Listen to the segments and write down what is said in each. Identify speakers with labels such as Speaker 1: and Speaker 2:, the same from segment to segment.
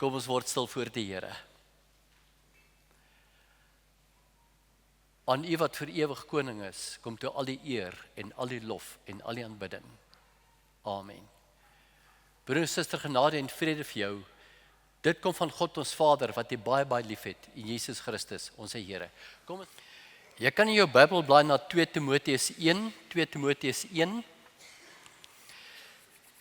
Speaker 1: Kom ons word stil voor die Here. Aan U wat vir ewig koning is, kom toe al die eer en al die lof en al die aanbidding. Amen. Broer en suster, genade en vrede vir jou. Dit kom van God ons Vader wat U baie baie liefhet, en Jesus Christus, ons Here. Kom, jy kan in jou Bybel blaai na 2 Timoteus 1, 2 Timoteus 1.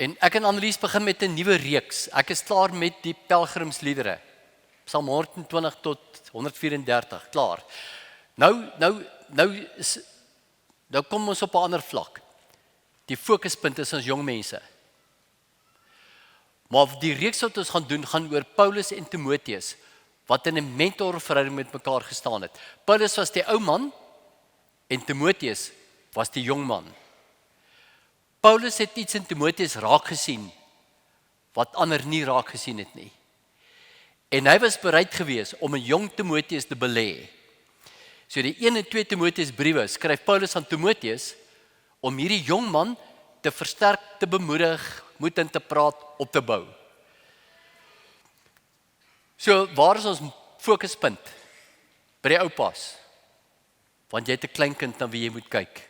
Speaker 1: En ek en Annelies begin met 'n nuwe reeks. Ek is klaar met die pelgrimsliedere. Psalm 120 tot 134, klaar. Nou kom ons op 'n ander vlak. Die fokuspunt is ons jong mense. Maar die reeks wat ons gaan doen, gaan oor Paulus en Timoteus, wat in 'n mentorverhouding met mekaar gestaan het. Paulus was die ou man, en Timoteus was die jong man. Paulus het iets in Timoteus raak gesien, wat ander nie raak gesien het nie. En hy was bereid gewees om 'n jong Timoteus te belê. So die 1 en 2 Timoteus briewe skryf Paulus aan Timoteus om hierdie jong man te versterk, te bemoedig, moed in te praat, op te bou. So waar is ons fokuspunt? By die oupas. Want jy het 'n kleinkind na wie jy moet kyk.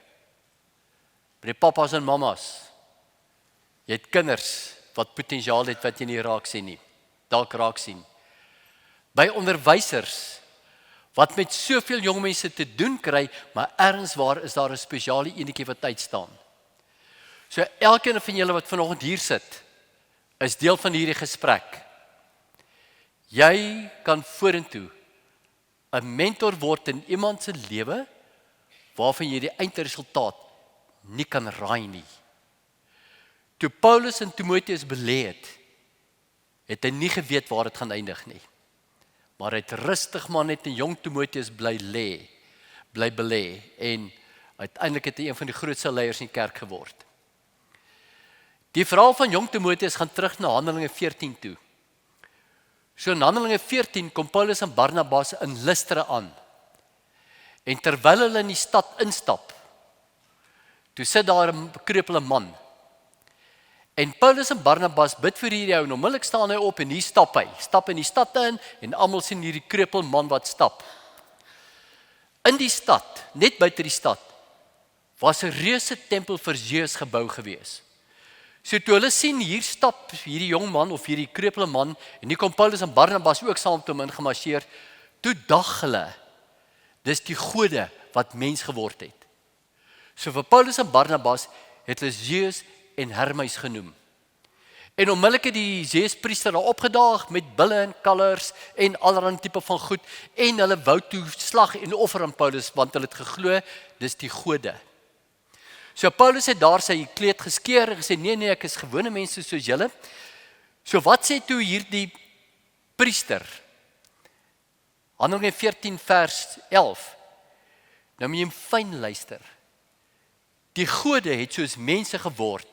Speaker 1: By die papas en mamas. Jy het kinders wat potensiaal het wat jy nie raak sien nie. Dalk raak sien. By onderwysers wat met soveel jong mense te doen kry, maar ergens waar is daar 'n spesiale enetjie wat uitstaan. So elkeen van julle wat vanoggend hier sit, is deel van hierdie gesprek. Jy kan vorentoe 'n mentor word in iemand se lewe waarvan jy die eindresultaat nie kan raai nie. Toe Paulus en Timoteus belê het hy nie geweet waar dit gaan eindig nie. Maar hy het rustig maar net 'n jong Timoteus bly belê en uiteindelik het hy een van die grootste leiers in die kerk geword. Die verhaal van jong Timoteus gaan terug na Handelinge 14 toe. So in Handelinge 14 kom Paulus en Barnabas in Lystra aan. En terwyl hulle in die stad instap, toe sit daar 'n bekrepelde man. En Paulus en Barnabas bid vir hierdie ou en onmiddellik staan hy op en hier stap hy. Stap in die stad in en almal sien hierdie krepelde man wat stap. In die stad, net buite die stad, was 'n reuse tempel vir Zeus gebou gewees. So toe hulle sien hier stap hierdie jong man of hierdie krepelde man en hier kom Paulus en Barnabas ook saam met hom ingemarseer, toe dag hulle, dis die gode wat mens geword het. So vir Paulus en Barnabas het hulle Zeus en Hermes genoem. En onmiddellik het die Zeuspriester daar opgedaag met bulle en kalvers en allerlei tipe van goed en hulle wou toe slag en offer aan Paulus want hulle het geglo dis die gode. So Paulus het daar sy kleed geskeur en gesê nee, ek is gewone mense soos julle. So wat sê toe hierdie priester? Handelinge 14 vers 11. Nou moet jy fyn luister. Die gode het soos mense geword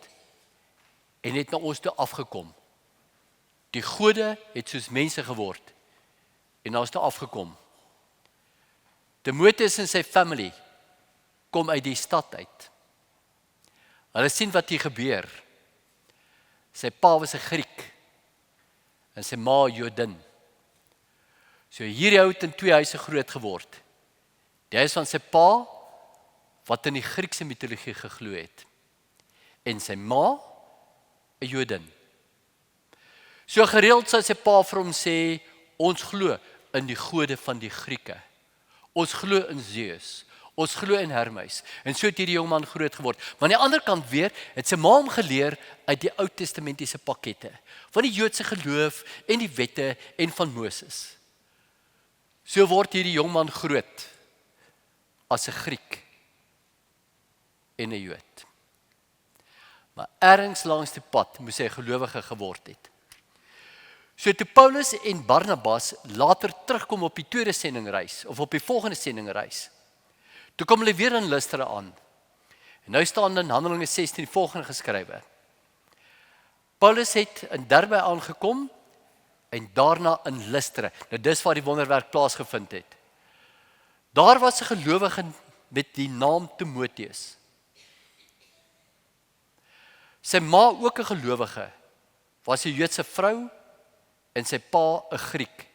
Speaker 1: en het na ons toe afgekom. Die gode het soos mense geword en na ons toe afgekom. Timoteus en sy familie kom uit die stad uit. Hulle sien wat hier gebeur. Sy pa was 'n Griek en sy ma 'n Jodin. So hierdie ou het in 2 huise groot geword. Die huis van sy pa wat in die Griekse mitologie geglo het en sy ma 'n Jodin. So gereeld sou sy pa vir hom sê, ons glo in die gode van die Grieke. Ons glo in Zeus. Ons glo in Hermes. En so het hierdie jong man groot geword. Maar aan die ander kant weer, het sy ma hom geleer uit die Ou Testamentiese pakkette, van die Joodse geloof en die wette en van Moses. So word hierdie jong man groot as 'n Griek en 'n Jood. Maar ergens langs die pad moes hy 'n gelowige geword het. So toe Paulus en Barnabas later terugkom op die tweede sendingreis of op die volgende sendingreis, toe kom hulle weer in Lystra aan. En nou staan in Handelinge 16 volgende geskrywe. Paulus het in Derbe aangekom en daarna in Lystra. Nou dis waar die wonderwerk plaasgevind het. Daar was 'n gelowige met die naam Timoteus. Sy ma ook 'n gelowige, was 'n Joodse vrou en sy pa 'n Griek.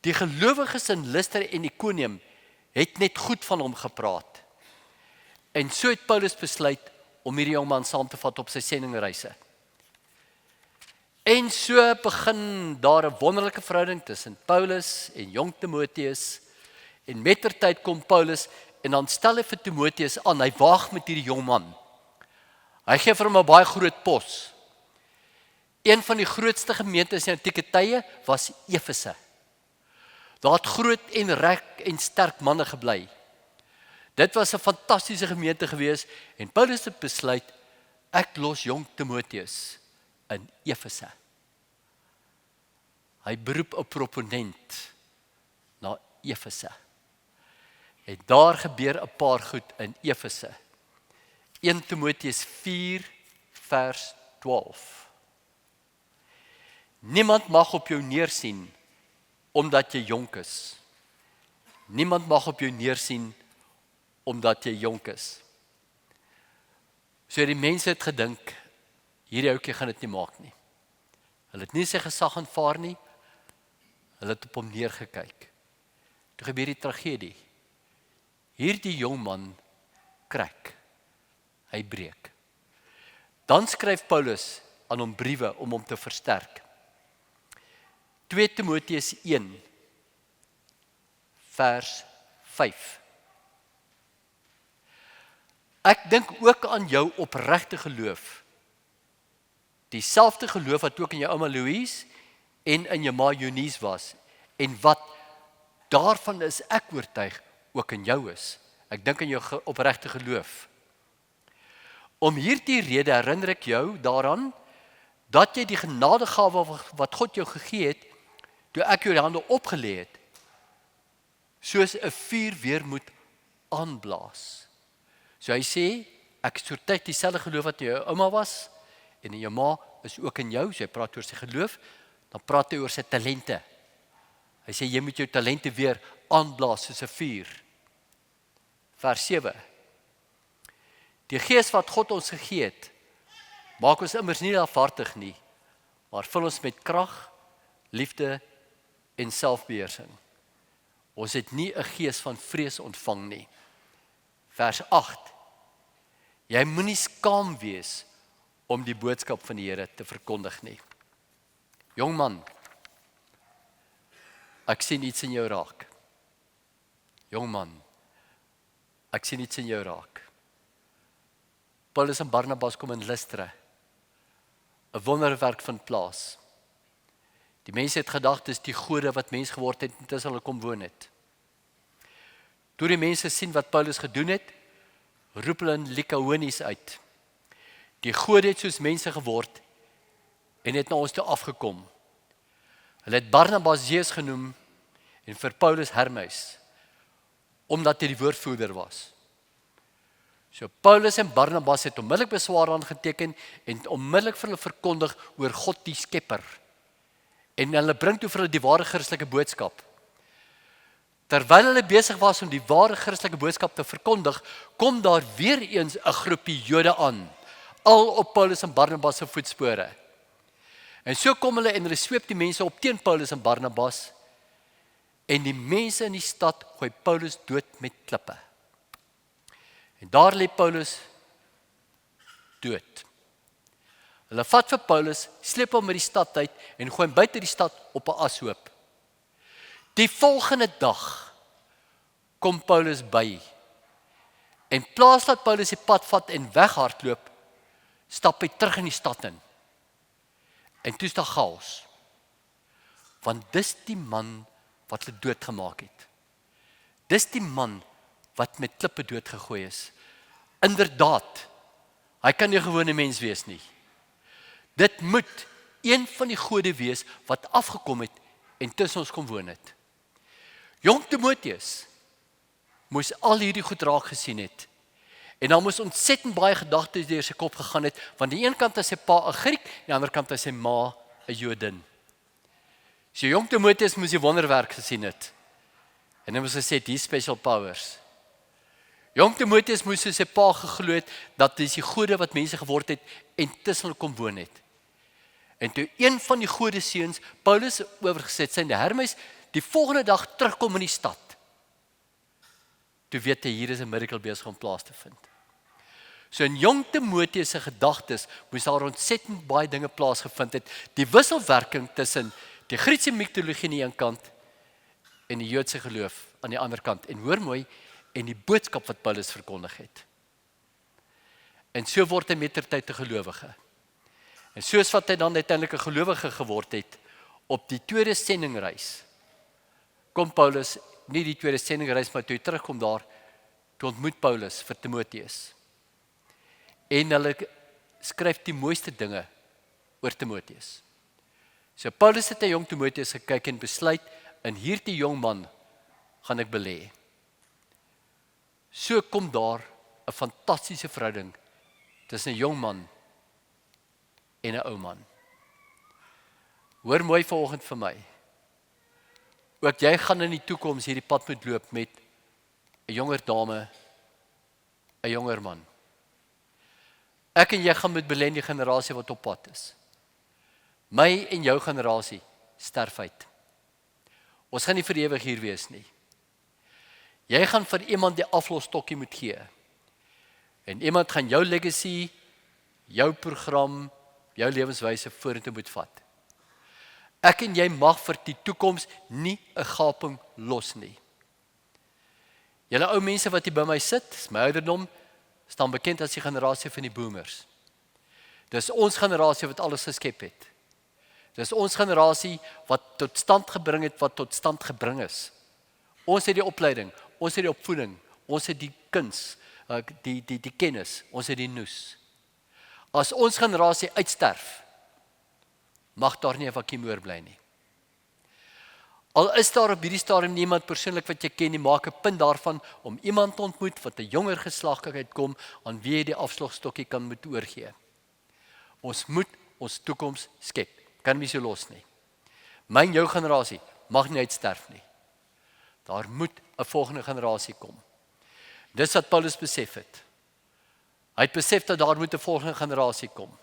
Speaker 1: Die gelowiges in Lystra en Ikonium het net goed van hom gepraat. En so het Paulus besluit om hierdie jongman saam te vat op sy sendingreise. En so begin daar 'n wonderlike verhouding tussen Paulus en jong Timoteus. En mettertyd kom Paulus en dan stel hy vir Timoteus aan, hy waag met hierdie jongman. Hy gee vir hom 'n baie groot pos. Een van die grootste gemeentes in antieke tye was Efese. Daar het groot en ryk en sterk manne gebly. Dit was 'n fantastiese gemeente gewees en Paulus het besluit, ek los jong Timoteus in Efese. Hy beroep 'n proponent na Efese. En daar gebeur 'n paar goed in Efese. 1 Timoteus 4 vers 12. Niemand mag op jou neersien omdat jy jonk is. Niemand mag op jou neersien omdat jy jonk is. So die mense het gedink, hierdie ouetjie gaan dit nie maak nie. Hulle het nie sy gesag aanvaar nie. Hulle het op hom neergekyk. Toe gebeur die tragedie. Hierdie jong man krak. Hy breek. Dan skryf Paulus aan hom briewe om hom te versterk. 2 Timoteus 1 vers 5. Ek dink ook aan jou opregte geloof. Dieselfde geloof wat ook in jou ouma Louise en in jou ma Eunice was en wat daarvan is ek oortuig ook in jou is. Ek dink aan jou opregte geloof. Om hierdie rede herinner ek jou daaraan dat jy die genadegawe wat God jou gegee het, toe ek jou die hande opgelê het, soos 'n vuur weer moet aanblaas. So hy sê, ek het soortyd dieselfde geloof wat in jou ouma was, en in jou ma is ook in jou, so hy praat oor sy geloof, dan praat hy oor sy talente. Hy sê, jy moet jou talente weer aanblaas soos 'n vuur. Vers 7. Die gees wat God ons gegee het, maak ons immers nie afhartig nie, maar vul ons met krag, liefde en selfbeheersing. Ons het nie 'n gees van vrees ontvang nie. Vers 8. Jy moenie skaam wees om die boodskap van die Here te verkondig nie. Jong man, ek sien iets in jou raak. Jong man, ek sien iets in jou raak. Paulus en Barnabas kom in Lystra. 'n Wonderwerk vind plaas. Die mense het gedag, dis die gode wat mens geword het en tussen hulle kom woon het. Toe die mense sien wat Paulus gedoen het, roep hulle in Lykaonies uit. Die gode het soos mense geword en het na ons toe afgekom. Hulle het Barnabas Zeus genoem en vir Paulus Hermes, omdat hy die woordvoerder was. So Paulus en Barnabas het onmiddellik beswaar aangeteken en onmiddellik vir hulle verkondig oor God die Skepper. En hulle bring toe vir hulle die ware Christelike boodskap. Terwyl hulle besig was om die ware Christelike boodskap te verkondig, kom daar weer eens 'n groepie Jode aan, al op Paulus en Barnabas se voetspore. En so kom hulle en hulle sweep die mense op teen Paulus en Barnabas, en die mense in die stad gooi Paulus dood met klippe. En daar lê Paulus dood. Hulle vat vir Paulus, sleep hom uit die stad uit en gooi hom buite die stad op 'n ashoop. Die volgende dag kom Paulus by. En plaas dat Paulus die pad vat en weghardloop, stap hy terug in die stad in. En toe is daar chaos. Want dis die man wat hulle doodgemaak het. Dis die man wat met klippe doodgegooi is. Inderdaad, hy kan nie 'n gewone mens wees nie. Dit moet een van die gode wees wat afgekom het en tussen ons kom woon het. Jong Timoteus moes al hierdie goed raak gesien het. En dan moes ontsettend baie gedagtes deur sy kop gegaan het, want die een kant is sy pa 'n Griek, die ander kant is sy ma 'n Jodin. So jong Timoteus moes die wonderwerk gesien het. En hy moes gesê, die special powers. Jong Timoteus moes sy pa geglo het, dat dis die gode wat mense geword het en tussen hulle kom woon het. En toe een van die godeseuns Paulus oorgeset, sy Hermes, die volgende dag terugkom in die stad. Toe weet hy, hier is 'n miracle besig om plaas te vind. So in jong Timoteus se gedagtes moes daar ontsettend baie dinge plaasgevind het. Die wisselwerking tussen die Griekse mitologie aan die een kant en die Joodse geloof aan die ander kant. En hoor mooi, en die boodskap wat Paulus verkondig het. En so word hy mettertyd 'n gelowige. En soos wat hy dan uiteindelik 'n gelowige geword het, op die tweede sendingreis, kom Paulus, nie die tweede sendingreis, maar toe hy terugkom daar, toe ontmoet Paulus vir Timoteus. En hulle skryf die mooiste dinge oor Timoteus. So Paulus het 'n jong Timoteus gekyk en besluit, in hierdie jong man gaan ek belê. So kom daar 'n fantastiese verhouding tussen 'n jong man en 'n ou man. Hoor mooi vanoggend vir my. Ook jy gaan in die toekoms hierdie pad moet loop met 'n jonger dame, 'n jonger man. Ek en jy gaan met belê in die generasie wat op pad is. My en jou generasie sterf uit. Ons gaan nie vir ewig hier wees nie. Jy gaan vir iemand die aflosstokkie moet gee. En iemand gaan jou legacy, jou program, jou lewenswyse vorentoe moet vat. Ek en jy mag vir die toekoms nie 'n gaping los nie. Julle ou mense wat hier by my sit, my ouderdom, staan bekend as die generasie van die boomers. Dis ons generasie wat alles geskep het. Dis ons generasie wat tot stand gebring het, wat tot stand gebring is. Ons het die opleiding, ons het die opvoeding, ons het die kuns, die kennis, ons het die noes. As ons generasie uitsterf, mag daar nie 'n vakuum oorbly nie. Al is daar op hierdie stadium niemand persoonlik wat jy ken nie, maak 'n punt daarvan om iemand te ontmoet wat 'n jonger geslag uitkom aan wie jy die afslagstokkie kan moet oorgee. Ons moet ons toekoms skep. Kan nie so los nie. My en jou generasie mag nie uitsterf nie. Daar moet 'n volgende generasie kom. Dis wat Paulus besef het. Hy het besef dat daar moet 'n volgende generasie kom.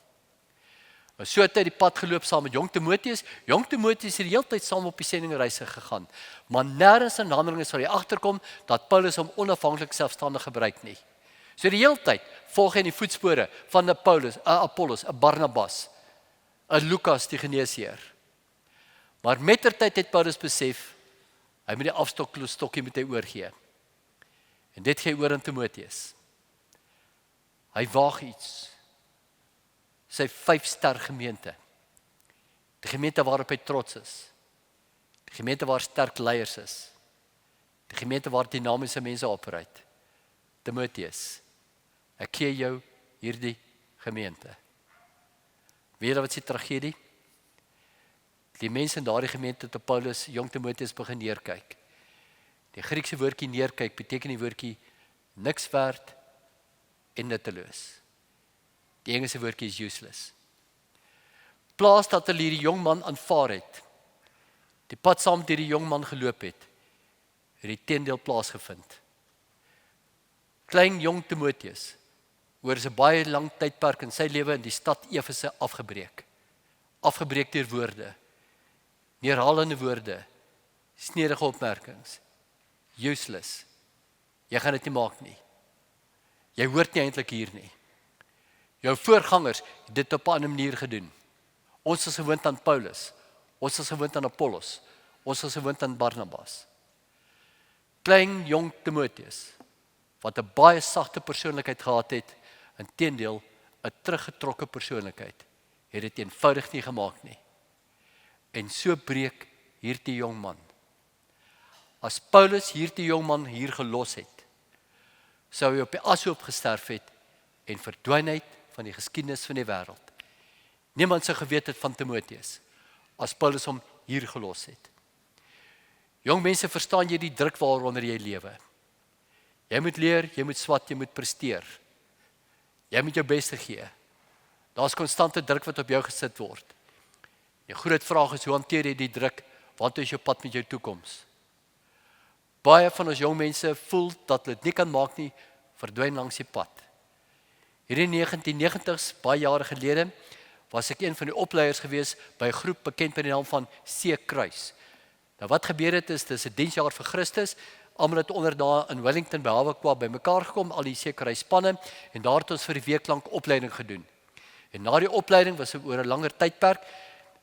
Speaker 1: So het hy die pad geloop saam met jong Timoteus. Jong Timoteus het die hele tyd saam op die sendingreise gegaan. Maar nêrens in Handelinge sal jy agterkom dat Paulus hom onafhanklik selfstandig gebruik nie. So die hele tyd volg hy in die voetspore van 'n Paulus, 'n Apollos, 'n Barnabas, 'n Lukas die geneesheer. Maar mettertyd het Paulus besef, hy moet die afstokkie moet hy oorgee. En dit gee oor aan Timoteus. Hy waag iets. Sy 5-ster gemeente. Die gemeente waarop hy trots is. Die gemeente waar sterk leiers is. Die gemeente waar dinamiese mense opereer. Timoteus, ek gee jou hierdie gemeente. Weet jy wat se tragedie? Die mense in daardie gemeente het op Paulus, jong Timoteus begin neerkyk. Die Griekse woordjie neerkyk beteken die woordjie niks werd en nutteloos. Die Engelse woordjie is useless. Plaas dat hulle hierdie jong man aanvaar het, die pad saam met hierdie jong man geloop het die teendeel plaasgevind. Klein jong Timoteus, oor 'n baie lang tydperk in sy lewe in die stad Efese afgebreek. Afgebreek deur woorde, neerhalende woorde, snedige opmerkings. Useless. Jy gaan dit nie maak nie. Jy hoort nie eintlik hier nie. Jou voorgangers het dit op 'n ander manier gedoen. Ons is gewoond aan Paulus. Ons is gewoond aan Apollos. Ons is gewoond aan Barnabas. Klein jong Timoteus, wat 'n baie sagte persoonlikheid gehad het, inteendeel 'n teruggetrokke persoonlikheid, het dit eenvoudig nie gemaak nie. En so breek hierdie jong man. As Paulus hierdie jong man hier gelos het, sou hy op die ashoop gesterf het en verdwyn het van die geskiedenis van die wêreld. Niemand sou geweet het van Timoteus as Paulus hom hier gelos het. Jong mense, verstaan jy die druk waaronder jy lewe? Jy moet leer, jy moet swat, jy moet presteer. Jy moet jou beste gee. Daar's konstante druk wat op jou gesit word. Die groot vraag is, hoe hanteer jy die druk? Wat is jou pad met jou toekoms? Baie van ons jong mense voel dat hulle dit nie kan maak nie, verdwyn langs die pad. Hier in die 1990s, baie jare gelede, was ek een van die opleiers gewees by 'n groep bekend by die naam van C-Kruis. Nou wat gebeur het is, dis 'n diensjaar vir Christus, almal het onder daar in Wellington by Hawequa bymekaar gekom, al die C-Kruis spanne, en daar het ons vir 'n week lank opleiding gedoen. En na die opleiding was oor 'n langer tydperk,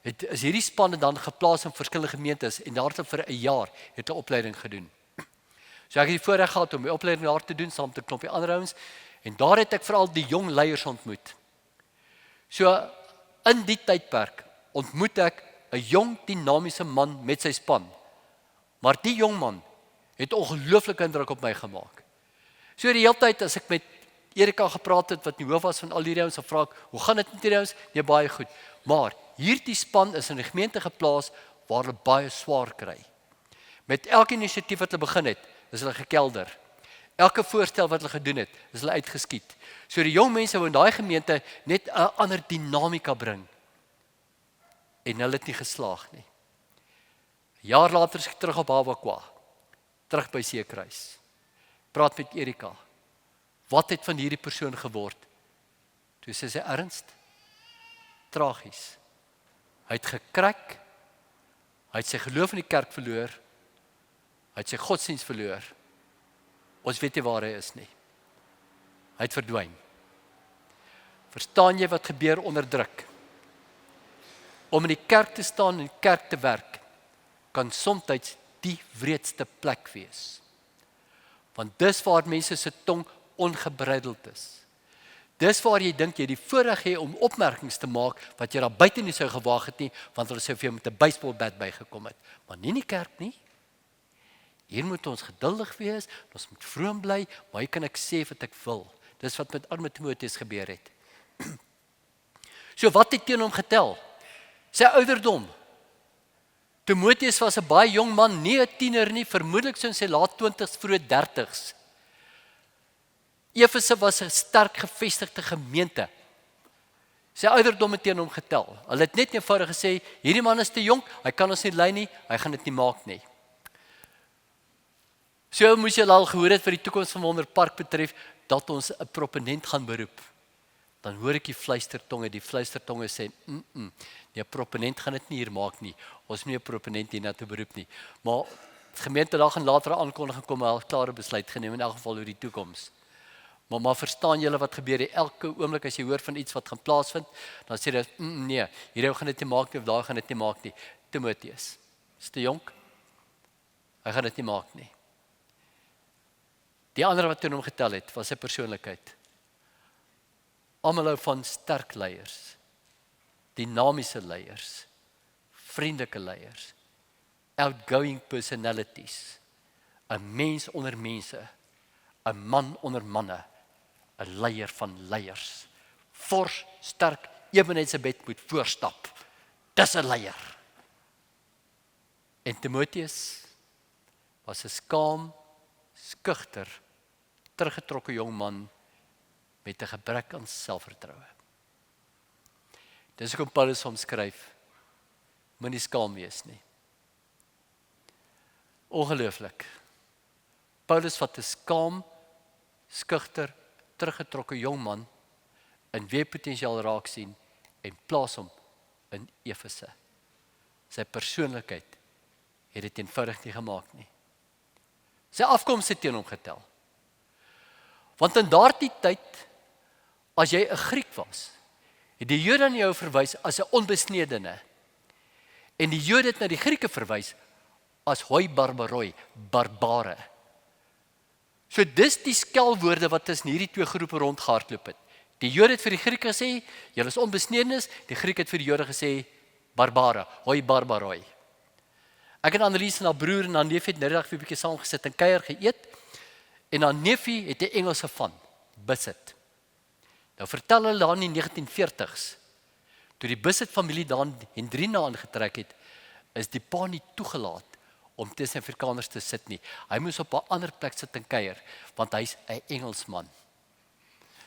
Speaker 1: is hierdie spanne dan geplaas in verskillende gemeentes, en daar het vir 'n jaar het 'n opleiding gedoen. So ek het die voorreg gehad om my opleiding daar te doen, saam met 'n klompie ander ouens, en daar het ek veral die jong leiers ontmoet. So, in die tydperk ontmoet ek 'n jong, dinamiese man met sy span. Maar die jong man het ongelooflike indruk op my gemaak. So die hele tyd as ek met Erika gepraat het, wat die hoof was van al hierdie ouens, dan vra ek, hoe gaan dit met hierdie ouens? Nee, baie goed. Maar hierdie span is in 'n gemeente geplaas waar hulle baie swaar kry. Met elke inisiatief wat hulle begin het, is hulle gekelder. Elke voorstel wat hulle gedoen het, is hulle uitgeskiet. So die jong mense wou in daai gemeente net 'n ander dinamika bring. En hulle het nie geslaag nie. 'n Jaar later is ek terug op Hawequa, terug by C-Kruis. Praat met Erika. Wat het van hierdie persoon geword? Toe sê sy, ernst? Tragies. Hy het gekrak, hy het sy geloof in die kerk verloor, hy het sy godsdienst verloor. Ons weet nie waar hy is nie. Hy het verdwyn. Verstaan jy wat gebeur onder druk? Om in die kerk te staan en in die kerk te werk, kan soms die wreedste plek wees. Want dis waar mense se tong ongebreideld is. Dis waar jy dink jy die voorreg het om opmerkings te maak wat jy daar buite nie sou gewaag het nie, want hulle sou vir jou met 'n baseballbat bygekom het. Maar nie in die kerk nie. Hier moet ons geduldig wees, ons moet vroom bly, maar hier kan ek sê wat ek wil. Dis wat met arme Timoteus gebeur het. So wat het teen hom getel? Sy ouderdom. Timoteus was 'n baie jong man, nie 'n tiener nie, vermoedelik so in sy laat 20s, vroeg 30s. Efese was 'n sterk gevestigde gemeente. Sy ouderdom het teen hom getel. Hulle het net eenvoudig gesê, hierdie man is te jonk, hy kan ons nie lei nie, hy gaan dit nie maak nie. So moes jy al gehoor het wat die toekoms van Wonderpark betref, dat ons 'n proponent gaan beroep. Dan hoor ek die fluistertonge sê, nee, proponent gaan dit nie hier maak nie, ons moet nie 'n proponent hierna te beroep nie. Maar die gemeente daar gaan later aankondiging kom, al klare besluit geneem, in elk geval oor die toekoms. Maar verstaan julle wat gebeur, elke oomblik as jy hoor van iets wat gaan plaasvind, dan sê jy, nee, hierdie gaan dit nie maak nie, of daar gaan dit nie maak nie. Timoteus, is te jonk, hy gaan dit nie maak nie. Die ander wat toen hom getel het, was sy persoonlikheid. Almal hou van sterk leiers, dinamiese leiers, vriendelike leiers, outgoing personalities, 'n mens onder mense, 'n man onder manne, 'n leier van leiers, fors, sterk, eweneens sy bed moet voorstap. Dis 'n leier. En Timoteus was 'n skaam, skugter, teruggetrokke jong man met 'n gebrek aan selfvertroue. Dis hoekom Paulus hom skryf, moenie skaam wees nie. Ongelooflik. Paulus vat 'n skaam, skugter, teruggetrokke jong man in wie potensiaal raak sien en plaas hom in Efese. Sy persoonlikheid het dit eenvoudig nie gemaak nie. Sy afkoms het teen hom getel. Want in daardie tyd, as jy 'n Griek was, het die Jode na jou verwys as 'n onbesnedene. En die Jode het na die Grieke verwys as hoi barbaroi, barbare. So dis die skelwoorde wat tussen hierdie twee groepe rondgehardloop het. Die Jode het vir die Grieke gesê, julle is onbesnedenes, die Griek het vir die Jode gesê, barbare, hoi barbaroi. Ek en Annelies en haar broer en haar neef het middag vir 'n bietjie saam gesit en kuier geëet, en haar neefie het 'n Engelse van, Bisset. Nou vertel hulle daar in die 1940s, toe die Bisset familie daar in Hendrina aangetrek het, is die pa nie toegelaat om tussen Afrikaners te sit nie. Hy moes op 'n ander plek sit en kuier, want hy's 'n Engelsman.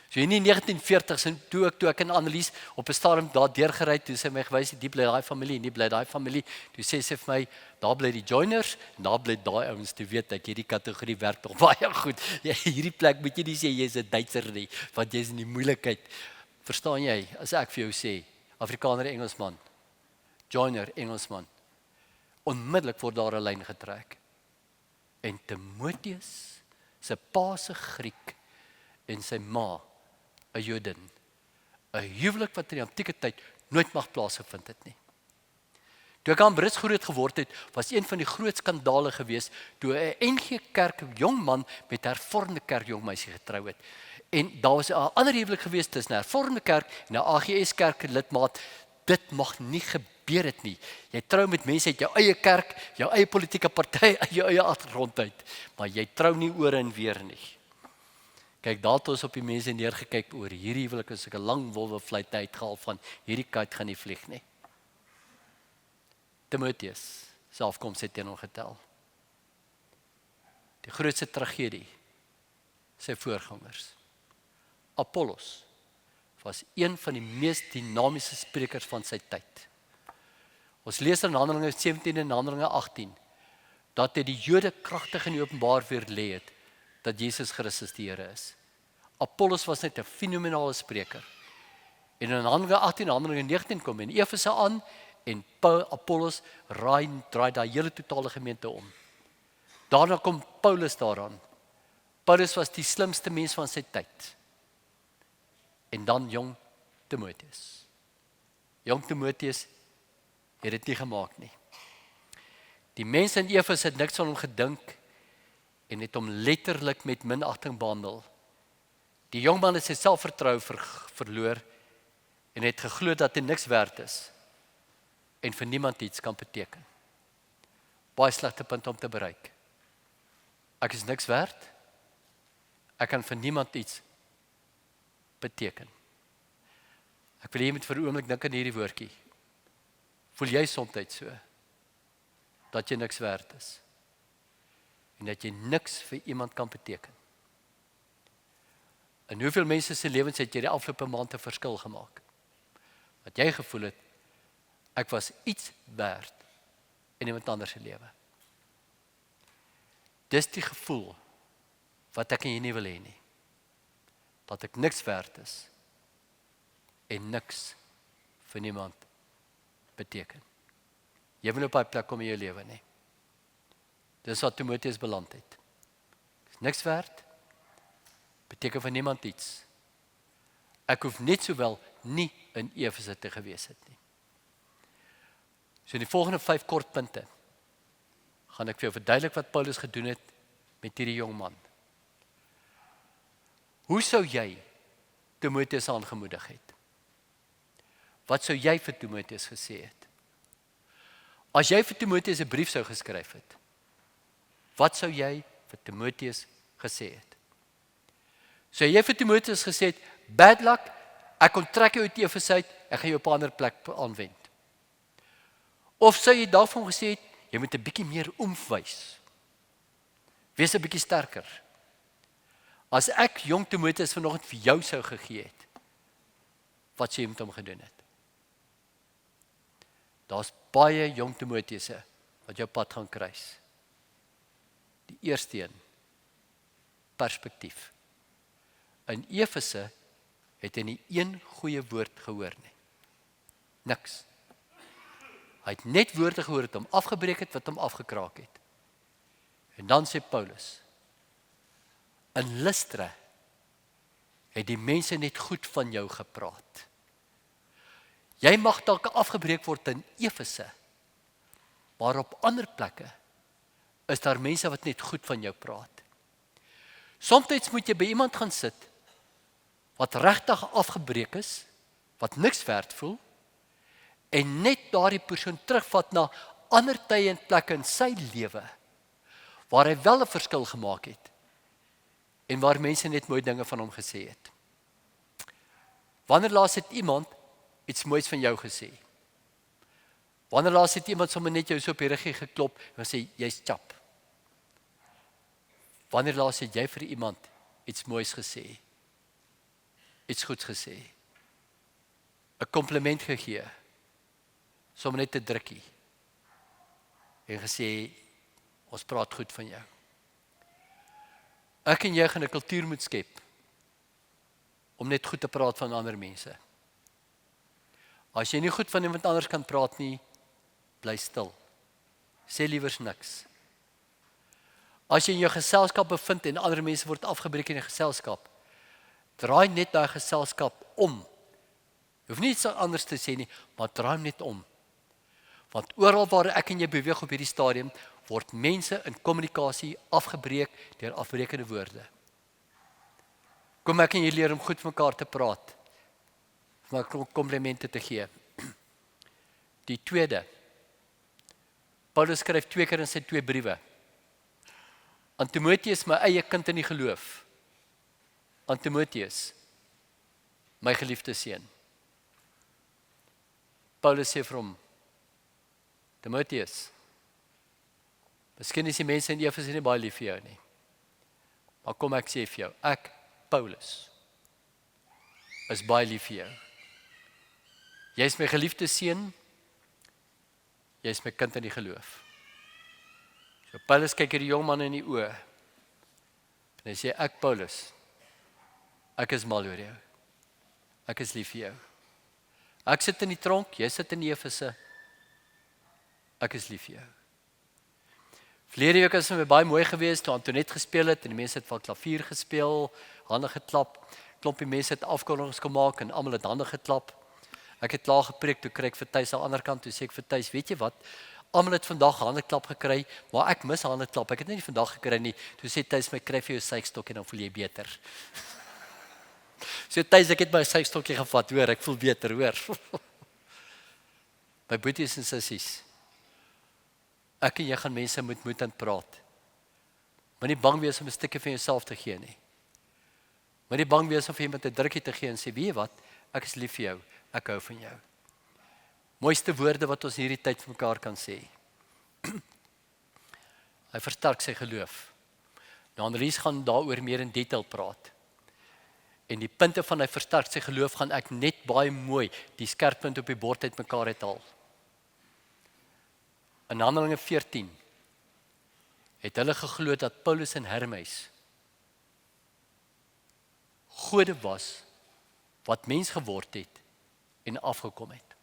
Speaker 1: So in die 1940s, en toe ek en Annelies op 'n stadium daar deurgery, toe sy my gewys het, die bly daai familie, en die bly daai familie, toe sê sy vir my, daar bly die joiners, en daar bly daai ouens, toe weet ek, hierdie kategorie werk tog baie goed. Hierdie plek moet jy nie sê, jy is 'n Duitser nie, want jy is in die moeilikheid. Verstaan jy, as ek vir jou sê, Afrikaner Engelsman, Joiner Engelsman. Onmiddellik word daar 'n lyn getrek. En Timoteus, sy pa se Griek en sy ma 'n Jodin. 'n Huwelik wat in die antieke tyd nooit mag plaasgevind het nie. Toe ek aan Brits groot geword het, was een van die groot skandale geweest toe 'n NG Kerk jong man met 'n hervormde kerk jong meisie getrou het. En daar was 'n ander huwelik geweest tussen 'n hervormde kerk en 'n AGS kerk lidmaat. Dit mag nie gebeur het nie. Jy trou met mense uit jou eie kerk, jou eie politieke party, jou eie agtergrond uit, maar jy trou nie oor en weer nie. Kyk, daar het ons op die mense neergekyk oor hierdie huwelik is 'n lang wolwevlei uitgehaal van hierdie kite gaan nie vlieg nie. Timoteus se afkoms het teen hom getel. Die grootste tragedie, sy voorgangers. Apollos was een van die mees dinamiese sprekers van sy tyd. Ons lees in Handelinge 17 en Handelinge 18 dat hy die Jode kragtig in die openbaar weerlê het dat Jesus Christus die Here is. Apollos was net 'n fenominale spreker. En in Handelinge 18 en Handelinge 19 kom in Efese aan en Apollos draai daai hele totale gemeente om. Daarna kom Paulus daaraan. Paulus was die slimste mens van sy tyd. En dan jong Timoteus. Jong Timoteus het dit nie gemaak nie. Die mense in Efese het niks van hom gedink en het hom letterlik met minagting behandel. Die jong man het sy selfvertroue verloor en het geglo dat hy niks werd is en vir niemand iets kan beteken. Baie slegte punt om te bereik. Ek is niks werd. Ek kan vir niemand iets beteken. Ek wil jy met vir 'n oomblik dink aan hierdie woordjie. Voel jy soms so dat jy niks werd is en dat jy niks vir iemand kan beteken? En hoeveel mense se lewens het jy die afgelope maand 'n verskil gemaak? Wat jy gevoel het, ek was iets werd in iemand anders se lewe. Dis die gevoel wat ek en jy nie wil hê nie. Dat ek niks werd is en niks vir niemand beteken. Jy wil op daai plek kom in jou lewe nie. Dis wat Timoteus beland het. Niks werd, beteken vir niemand iets. Ek hoef net sowel nie in Efese te gewees het nie. So in die volgende 5 kort punte gaan ek vir jou verduidelik wat Paulus gedoen het met hierdie jong man. Hoe sou jy Timoteus aangemoedig het? Wat sou jy vir Timoteus gesê het? As jy vir Timoteus 'n brief sou geskryf het, wat sou jy vir Timoteus gesê het? Sou jy vir Timoteus gesê het, bad luck, ek kon trek jou uit Efese uit, ek gaan jou op 'n ander plek aanwend? Of sou jy daarvan gesê het, jy moet 'n bietjie meer omwys. Wees 'n bietjie sterker. As ek jong Timoteus vanoggend vir jou sou gegee het, wat sou jy met hom gedoen het? Daar's baie jong Timoteuse wat jou pad gaan kruis. Die eerste een, perspektief. In Efese het hy nie een goeie woord gehoor nie. Niks. Hy het net woorde gehoor wat hom afgebreek het, wat hom afgekraak het. En dan sê Paulus, in Lystra het die mense net goed van jou gepraat. Jy mag dalk afgebreek word in Efese, maar op ander plekke is daar mense wat net goed van jou praat. Soms moet jy by iemand gaan sit wat regtig afgebreek is, wat niks werd voel, en net daardie persoon terugvat na ander tye en plekke in sy lewe, waar hy wel 'n verskil gemaak het, en waar mense net mooi dinge van hom gesê het. Wanneer laas het iemand iets moois van jou gesê? Wanneer laas het iemand sommer net jou so op die ruggie geklop en gesê, jy's chap? Wanneer laas het jy vir iemand iets moois gesê? Iets goeds gesê? 'n Kompliment gegee? Sommer net 'n drukkie? En gesê, ons praat goed van jou. Ek en jy gaan 'n kultuur moet skep om net goed te praat van ander mense. As jy nie goed van iemand anders kan praat nie, bly stil. Sê liewers niks. As jy in jou geselskap bevind en ander mense word afgebreek in die geselskap, draai net daai geselskap om. Jy hoef nie iets anders te sê nie, maar draai hom net om. Want oral waar ek en jy beweeg op hierdie stadium, word mense in kommunikasie afgebreek deur afbreekende woorde. Kom ek en jy leer om goed met mekaar te praat, om komplimente te gee. Die tweede, Paulus skryf 2 keer in sy 2 briewe. Aan Timoteus, my eie kind in die geloof. Aan Timoteus, my geliefde seun. Paulus sê vir hom, Timoteus, miskien is die mense in Efese nie baie lief vir jou nie. Maar kom ek sê vir jou, ek, Paulus, is baie lief vir jou. Jy is my geliefde seun, jy is my kind in die geloof. So Paulus kyk hierdie jong man in die oë, en hy sê, ek Paulus, ek is mal oor jou. Ek is lief vir jou. Ek sit in die tronk, jy sit in die Efese. Ek is lief vir jou. Verlede week was het baie mooi geweest, toe Antoinette gespeel het, en die mense het van klavier gespeel, hande geklap, klompie mense het afkondigings gemaak, en almal het hande geklap. Ek het klaar gepreek, toe kry ek vir Thys aan die ander kant, toe sê ek vir Thys, weet jy wat, almal het vandag hande klap gekry, maar ek mis hande klap, ek het nie vandag gekry nie, toe sê Thys, my kry vir jou suikstok, en dan voel jy beter. So Thys, ek het my suikstokkie gevat, hoor, ek voel beter, hoor. My boeties en sissies, ek en jy gaan mense moed praat. Maar nie bang wees om 'n stukkie van jouself te gee nie. Maar nie bang wees om vir iemand 'n drukkie te gee en sê, weet jy wat, ek is lief vir jou, ek hou van jou. Mooiste woorde wat ons in hierdie tyd vir mekaar kan sê. Hy versterk sy geloof. Nou Annelies gaan daaroor meer in detail praat. En die punte van hy versterk sy geloof gaan ek net baie mooi die skerppunt op die bord uit mekaar uithaal. In Handelinge 14 het hulle geglo dat Paulus en Hermes gode was wat mens geword het en afgekom het.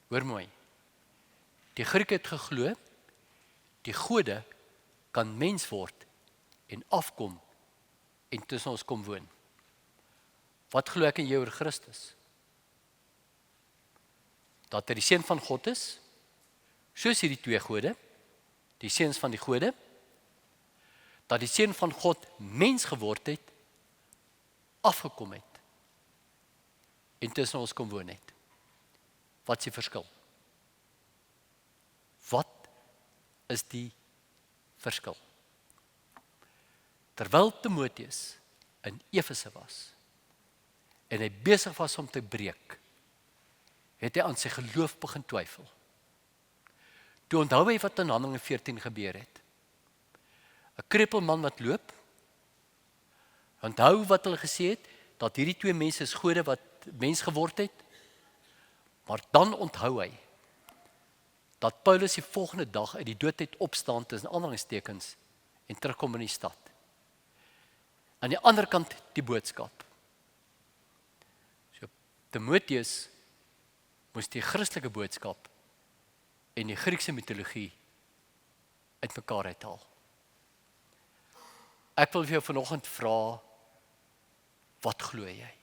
Speaker 1: Hoor mooi. Die Grieke het geglo die gode kan mens word en afkom en tussen ons kom woon. Wat glo ek en jy oor Christus? Dat hy die seun van God is, soos hierdie 2 gode, die seuns van die gode, dat die seun van God mens geword het, afgekom het, en tussen ons kom woon het. Wat is die verskil? Wat is die verskil? Terwyl Timoteus in Efese was, en hy besig was om te breek, het hy aan sy geloof begin twyfel. Toe onthou hy wat in Handelinge 14 gebeur het. 'n Kreppelman wat loop, onthou wat hulle gesê het, dat hierdie 2 mense is gode wat mens geword het, maar dan onthou hy, dat Paulus die volgende dag uit die dood het opstaan tussen aanhalingstekens en terugkom in die stad. Aan die ander kant die boodskap. So Timoteus moes die Christelike boodskap en die Griekse mitologie uitmekaar uithaal. Ek wil vir jou vanoggend vra, wat glo jy?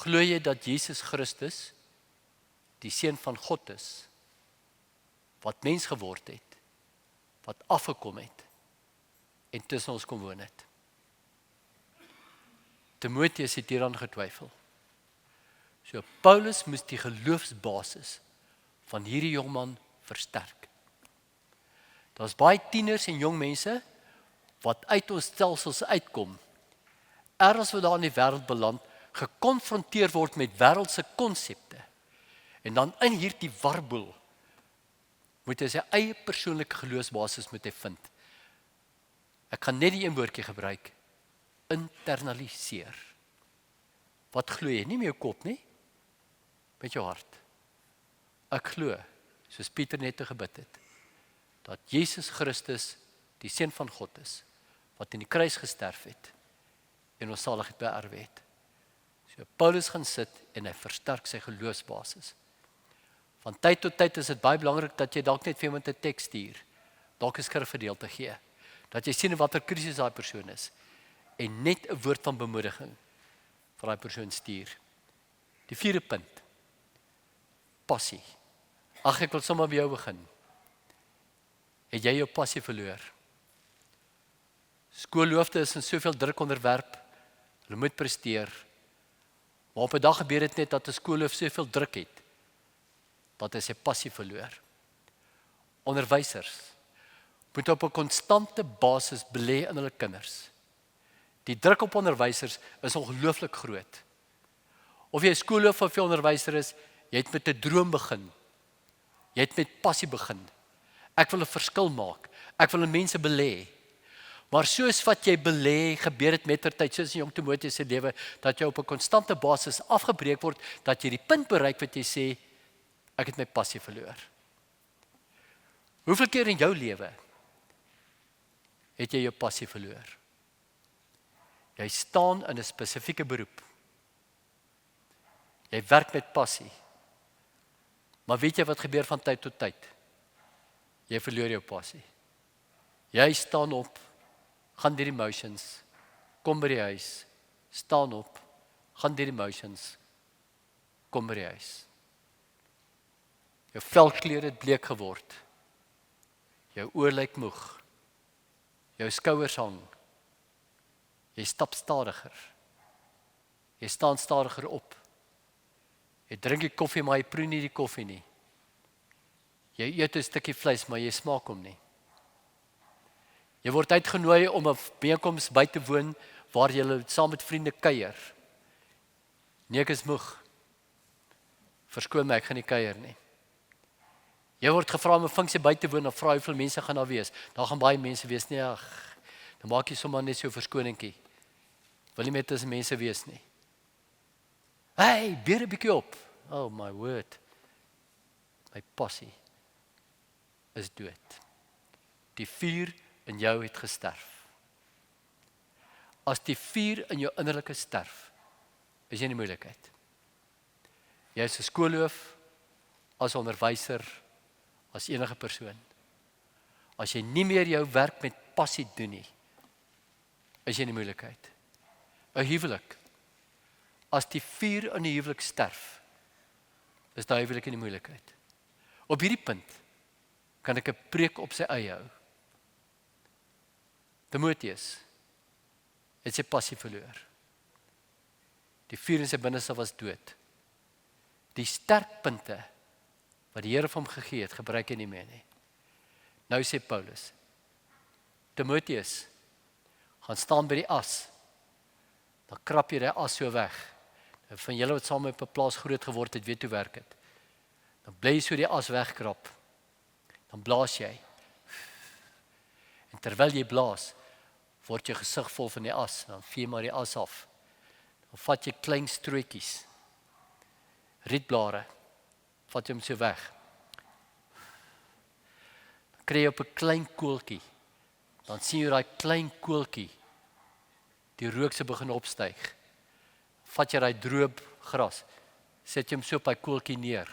Speaker 1: Glo jy dat Jesus Christus die seun van God is, wat mens geword het, wat afgekom het en tussen ons kom woon het? Timoteus het hieraan getwyfel. So Paulus moes die geloofsbasis van hierdie jongman versterk. Daar's baie tieners en jong mense wat uit ons stelsels uitkom, ergens wat daar in die wêreld beland, gekonfronteer word met wêreldse konsepte. En dan in hierdie warboel moet hy sy eie persoonlike geloofsbasis moet hy vind. Ek gaan net die een woordjie gebruik, internaliseer. Wat glo jy? Nie met jou kop nie, met jou hart. Ek glo, soos Pieter net gebid het, dat Jesus Christus die seun van God is, wat in die kruis gesterf het en ons saligheid beerwe het. So So Paulus gaan sit en hy versterk sy geloofsbasis. Van tyd tot tyd is dit baie belangrik dat jy dalk net vir iemand 'n teks stuur, dalk 'n skrifgedeelte gee, dat jy sien watter krisis daai persoon is en net 'n woord van bemoediging vir daai persoon stuur. Die 4de punt. Passie. Ag, ek wil sommer by jou begin. Het jy jou passie verloor? Skoolhoofde is in soveel druk onderwerp, hulle moet presteer. Maar op 'n dag gebeur dit net dat 'n skoolhoof soveel druk het, dat hy sy passie verloor. Onderwysers moet op 'n konstante basis belê in hulle kinders. Die druk op onderwysers is ongelooflik groot. Of jy 'n skoolhoof of jy onderwyser is, jy het met 'n droom begin. Jy het met passie begin. Ek wil 'n verskil maak. Ek wil in mense belê. Maar soos wat jy belê, gebeur dit mettertyd, soos in jong Timoteus se lewe, dat jy op 'n konstante basis afgebreek word, dat jy die punt bereik wat jy sê, ek het my passie verloor. Hoeveel keer in jou lewe het jy jou passie verloor? Jy staan in 'n spesifieke beroep. Jy werk met passie. Maar weet jy wat gebeur van tyd tot tyd? Jy verloor jou passie. Jy staan op, gaan deur die motions, kom by die huis, staan op, gaan deur die motions, kom by die huis. Jou velkleur het bleek geword. Jou oë lyk moeg. Jou skouers hang. Jy stap stadiger. Jy staan stadiger op. Jy drink die koffie, maar jy proe nie die koffie nie. Jy eet 'n stukkie vleis, maar jy smaak hom nie. Jy word uitgenooi om 'n byeenkoms by te woon waar jy saam met vriende kuier. Nee, ek is moeg. Verskoon my, ek gaan nie kuier nie. Jy word gevra om 'n funksie by te woon, dan vra jy hoeveel mense gaan daar wees. Daar gaan baie mense wees, nee, ag. Dan maak jy sommer net so 'n verskoningkie. Wil nie met tussen mense wees nie. Hey, beer 'n bietjie op. Oh my word. My passie is dood. Die vuur in jou het gesterf. As die vuur in jou innerlike sterf, is jy in die moeilikheid. Jy is 'n skoolhoof, as onderwyser, as enige persoon. As jy nie meer jou werk met passie doen nie, is jy in die moeilikheid. 'n Huwelik. As die vuur in die huwelik sterf, is daai huwelik in die moeilikheid. Op hierdie punt kan ek 'n preek op sy eie hou. Timoteus het sy passie verloor. Die vuur in sy binneste was dood. Die sterkpunte wat die Here vir hom gegee het, gebruik hy nie meer nie. Nou sê Paulus, Timoteus, gaan staan by die as. Dan krap jy die as so weg. Van julle wat saam op 'n plaas groot geword het, weet hoe werk dit. Dan bly jy so die as wegkrap. Dan blaas jy. En terwyl jy blaas, word jou gesig vol van die as. Dan vee maar die as af. Dan vat jy klein strootjies. Rietblare. Vat jy hom so weg. Dan kry jy op 'n klein koeltjie. Dan sien jy daai klein koeltjie die rook se begin opstyg. Vat jy daai droë gras, sit jy hom so op daai koeltjie neer.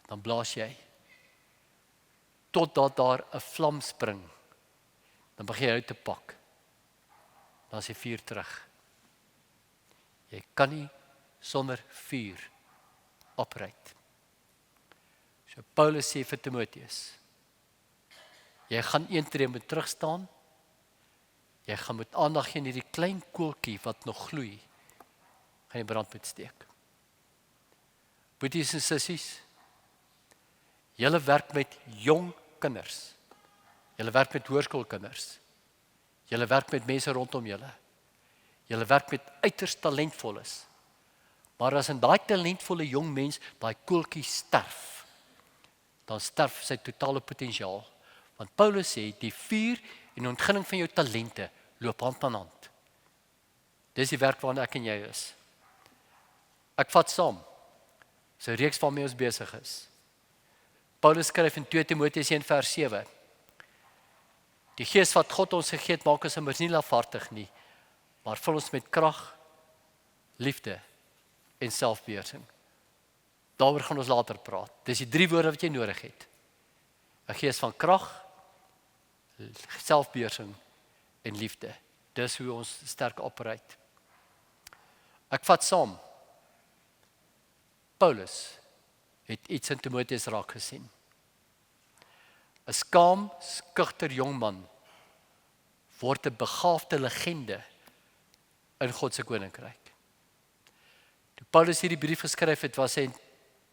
Speaker 1: Dan blaas jy. Totdat daar 'n vlam spring. Dan begin jy uit te pak. Dan is die vuur terug. Jy kan nie sonder vuur opruit. So Paulus sê vir Timoteus, jy gaan eentree moet terugstaan. Jy gaan met aandag gee aan hierdie klein koeltjie wat nog gloei. Gaan jy brand moet steek. Boeties en sissies, julle werk met jong kinders. Julle werk met hoërskoolkinders. Julle werk met mense rondom julle. Julle werk met uiters talentvolles. Maar as in daai talentvolle jong mens daai koeltjie sterf, dan sterf sy totale potensiaal. Want Paulus sê die vuur en ontginning van jou talente loop hand aan hand. Dis die werk waarna ek en jy is. Ek vat saam. Dis 'n reeks waarmee ons besig is. Paulus skryf in 2 Timoteus 1:7. Die Gees wat God ons gegee het, maak ons immers nie lafhartig nie, maar vul ons met krag, liefde en selfbeheersing. Daaroor gaan ons later praat. Dis die 3 woorde wat jy nodig het. 'n Gees van krag, selfbeheersing en liefde. Dis hoe ons sterk operate. Ek vat saam. Paulus het iets in Timoteus raak gesien. 'n Skaam, skugter jong man word 'n begaafde legende in God se koninkryk. Toe Paulus hierdie brief geskryf het, was hy in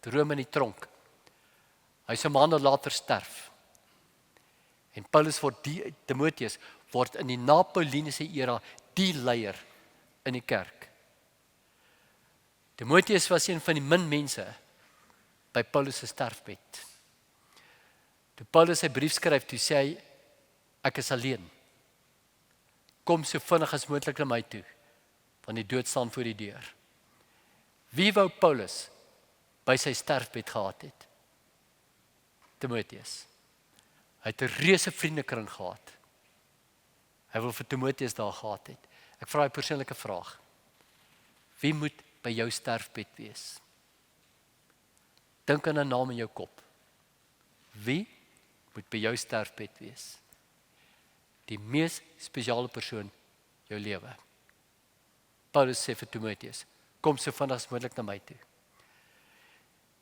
Speaker 1: Rome in die tronk. Hy sou maande later sterf. En Paulus Timoteus word in die Napoleoniese era die leier in die kerk. Timoteus was een van die min mense by Paulus se sterfbed. Toe Paulus sy brief skryf, toe sê hy, ek is alleen. Kom so vinnig as moontlik na my toe, want die dood staan voor die deur. Wie wou Paulus by sy sterfbed gehad het? Timoteus. Hy het 'n reuse vriendekring gehad. Hy wil vir Timoteus daar gehad het. Ek vra 'n persoonlike vraag. Wie moet by jou sterfbed wees? Dink aan 'n naam in jou kop. Wie moet by jou sterfbed wees? Die mees spesiale persoon jou lewe. Paulus sê vir Timoteus, kom so vinnig as moontlik na my toe.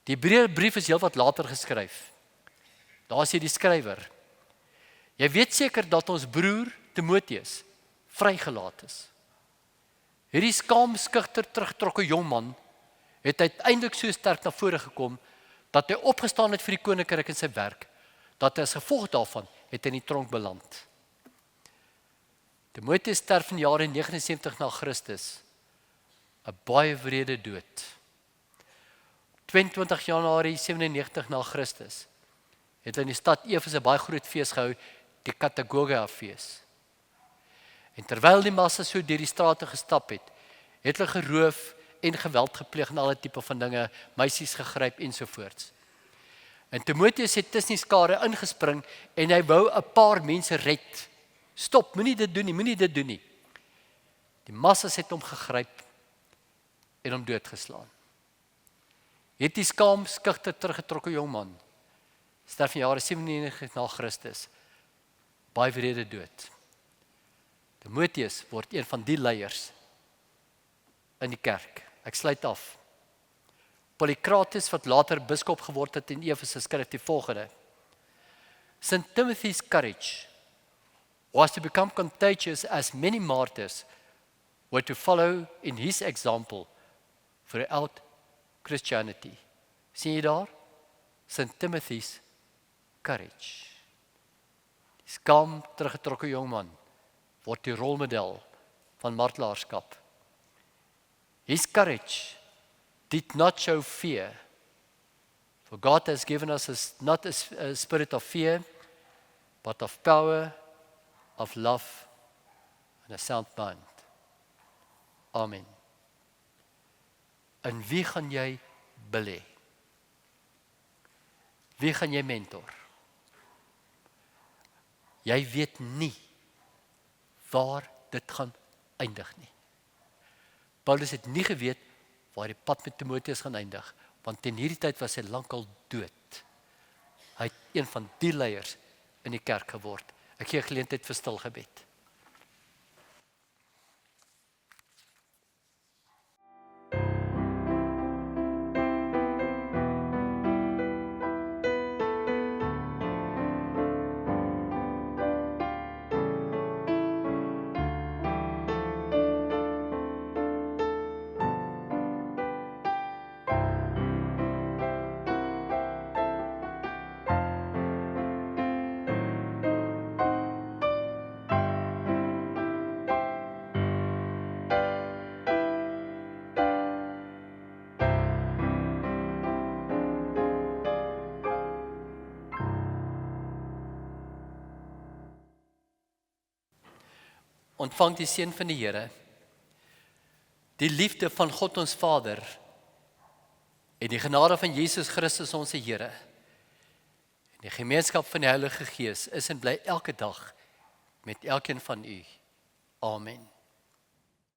Speaker 1: Die Hebreërbrief is heelwat later geskryf. Daar sê die skrywer, jy weet seker dat ons broer Timoteus vrygelaat is. Hierdie skaam, skugter, teruggetrokke jong man het uiteindelik so sterk na vore gekom dat hy opgestaan het vir die koninkryk en sy werk, dat hy as gevolg daarvan het in die tronk beland. Timoteus sterf in die jare 79 na Christus, 'n baie wrede dood. 22 Januarie 97 na Christus het hulle in die stad Efes 'n baie groot fees gehou, die Katagoga fees. En terwyl die massa so deur die strate gestap het, het hulle geroof en geweld gepleeg en alle tipe van dinge, meisies gegryp ensovoorts. En Timoteus het tussen die skare ingespring en hy wou 'n paar mense red. Stop, moenie dit doen nie. Die massas het hom gegryp en hom doodgeslaan. Het die skaam, skugter, teruggetrokke jong man sterf in jare 97 na Christus, baie wrede dood. Timoteus word een van die leiers in die kerk. Ek sluit af. Polykrates, wat later biskop geword het in Efese, skryf die volgende: St. Timothy's courage was to become contagious as many martyrs were to follow in his example throughout Christianity. Sien jy daar? St. Timothy's courage. Die skaam, teruggetrokke jong man word die rolmodel van martelaarskap. His courage did not show fear, for God has given us not a spirit of fear, but of power, of love, and a sound mind. Amen. In wie gaan jy belê? Wie gaan jy mentor? Jy weet nie waar dit gaan eindig nie. Paulus het nie geweet waar die pad met Timoteus gaan eindig, want in hierdie tyd was hy lankal dood. Hy het een van die leiers in die kerk geword. Ek gee geleentheid vir stil gebed. Ontvang die seën van die Here, die liefde van God ons Vader en die genade van Jesus Christus ons Here en die gemeenskap van die Heilige Gees is en bly elke dag met elkeen van u. Amen.